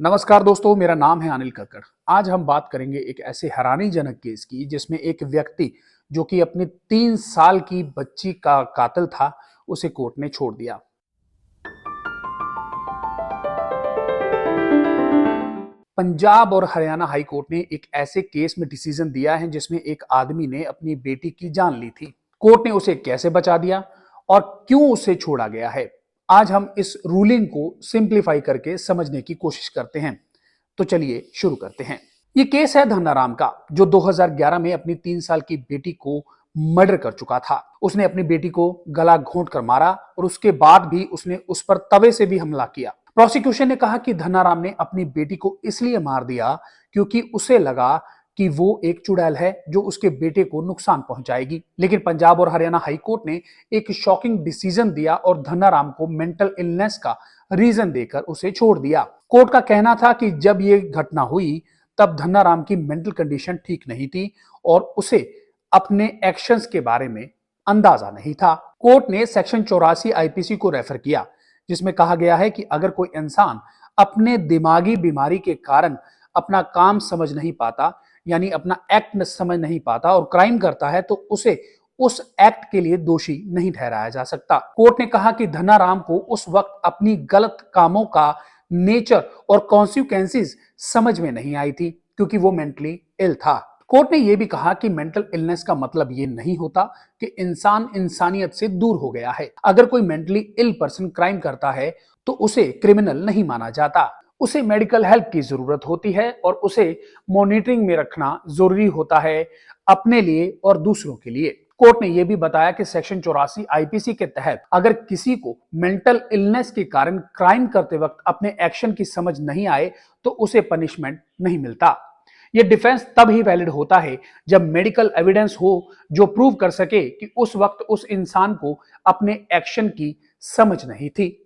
नमस्कार दोस्तों, मेरा नाम है अनिल कक्कड़। आज हम बात करेंगे एक ऐसे हैरानीजनक केस की जिसमें एक व्यक्ति जो कि अपनी 3 साल की बच्ची का कातिल था, उसे कोर्ट ने छोड़ दिया। पंजाब और हरियाणा हाई कोर्ट ने एक ऐसे केस में डिसीजन दिया है जिसमें एक आदमी ने अपनी बेटी की जान ली थी। कोर्ट ने उसे कैसे बचा दिया और क्यों उसे छोड़ा गया है, आज हम इस रूलिंग को सिंप्लीफाई करके समझने की कोशिश करते हैं। तो चलिए शुरू करते हैं। ये केस है धन्नाराम का, जो 2011 में अपनी 3 साल की बेटी को मर्डर कर चुका था। उसने अपनी बेटी को गला घोंट कर मारा और उसके बाद भी उसने उस पर तवे से भी हमला किया। प्रोसिक्यूशन ने कहा कि धन्नाराम ने अपनी बेटी को इसलिए मार दिया क्योंकि उसे लगा कि वो एक चुड़ैल है जो उसके बेटे को नुकसान पहुंचाएगी। लेकिन पंजाब और हरियाणा हाई कोर्ट ने एक शॉकिंग डिसीजन दिया और धन्नाराम को मेंटल इलनेस का रीजन देकर उसे छोड़ दिया। कोर्ट का कहना था कि जब ये घटना हुई तब धन्नाराम की मेंटल कंडीशन ठीक नहीं थी और उसे अपने एक्शंस के बारे में अंदाजा नहीं था। कोर्ट ने सेक्शन 84 आईपीसी को रेफर किया, जिसमें कहा गया है कि अगर कोई इंसान अपने दिमागी बीमारी के कारण अपना काम समझ नहीं पाता, यानी अपना एक्ट समझ नहीं पाता और क्राइम करता है, तो उसे उस एक्ट के लिए दोषी नहीं ठहराया जा सकता। कोर्ट ने कहा कि धन्नाराम को उस वक्त अपनी गलत कामों का नेचर और कॉन्सिक्वेंसेस समझ में नहीं आई थी क्योंकि वो मेंटली इल था। कोर्ट ने यह भी कहा कि मेंटल इलनेस का मतलब ये नहीं होता कि इंसान इंसानियत से दूर हो गया है। अगर कोई मेंटली इल पर्सन क्राइम करता है तो उसे क्रिमिनल नहीं माना जाता। उसे मेडिकल हेल्प की जरूरत होती है और उसे मॉनिटरिंग में रखना जरूरी होता है, अपने लिए और दूसरों के लिए। कोर्ट ने यह भी बताया कि सेक्शन 84 आईपीसी के तहत अगर किसी को मेंटल इलनेस के कारण क्राइम करते वक्त अपने एक्शन की समझ नहीं आए तो उसे पनिशमेंट नहीं मिलता। यह डिफेंस तब ही वैलिड होता है जब मेडिकल एविडेंस हो जो प्रूव कर सके कि उस वक्त उस इंसान को अपने एक्शन की समझ नहीं थी।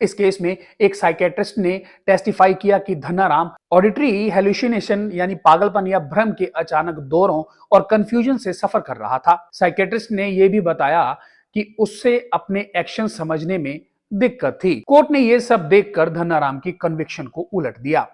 इस केस में एक साइकेट्रिस्ट ने टेस्टिफाई किया कि धन्नाराम ऑडिटरी हेलुसिनेशन यानी पागलपन या भ्रम के अचानक दौरों और कंफ्यूजन से सफर कर रहा था। साइकेट्रिस्ट ने यह भी बताया कि उससे अपने एक्शन समझने में दिक्कत थी। कोर्ट ने यह सब देखकर धन्नाराम की कन्विक्शन को उलट दिया,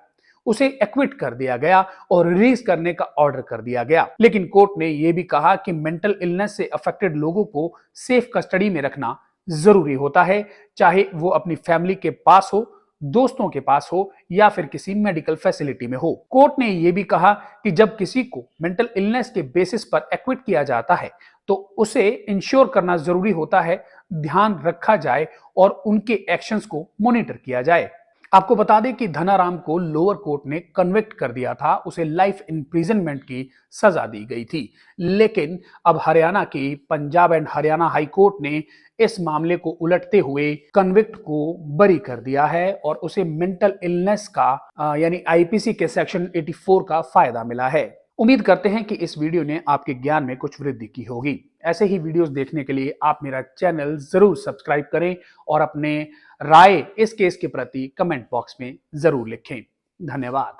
उसे एक्विट कर दिया गया और रिलीज करने का ऑर्डर कर दिया गया। लेकिन कोर्ट ने यह भी कहा कि मेंटल इलनेस से अफेक्टेड लोगों को सेफ कस्टडी में रखना जरूरी होता है, चाहे वो अपनी फैमिली के पास हो, दोस्तों के पास हो या फिर किसी मेडिकल फैसिलिटी में हो। कोर्ट ने यह भी कहा कि जब किसी को मेंटल इलनेस के बेसिस पर एक्विट किया जाता है तो उसे इंश्योर करना जरूरी होता है, ध्यान रखा जाए और उनके एक्शंस को मॉनिटर किया जाए। आपको बता दें कि धन्नाराम को लोअर कोर्ट ने कन्विक्ट कर दिया था, उसे लाइफ इंप्रिजनमेंट की सजा दी गई थी। लेकिन अब हरियाणा की Punjab and Haryana high court ने इस मामले को उलटते हुए कन्विक्ट को बरी कर दिया है और उसे मेंटल इलनेस का यानी आईपीसी के सेक्शन 84 का फायदा मिला है। उम्मीद करते हैं कि इस वीडियो ने आपके ज्ञान में कुछ वृद्धि की होगी। ऐसे ही वीडियोस देखने के लिए आप मेरा चैनल जरूर सब्सक्राइब करें और अपने राय इस केस के प्रति कमेंट बॉक्स में जरूर लिखें। धन्यवाद।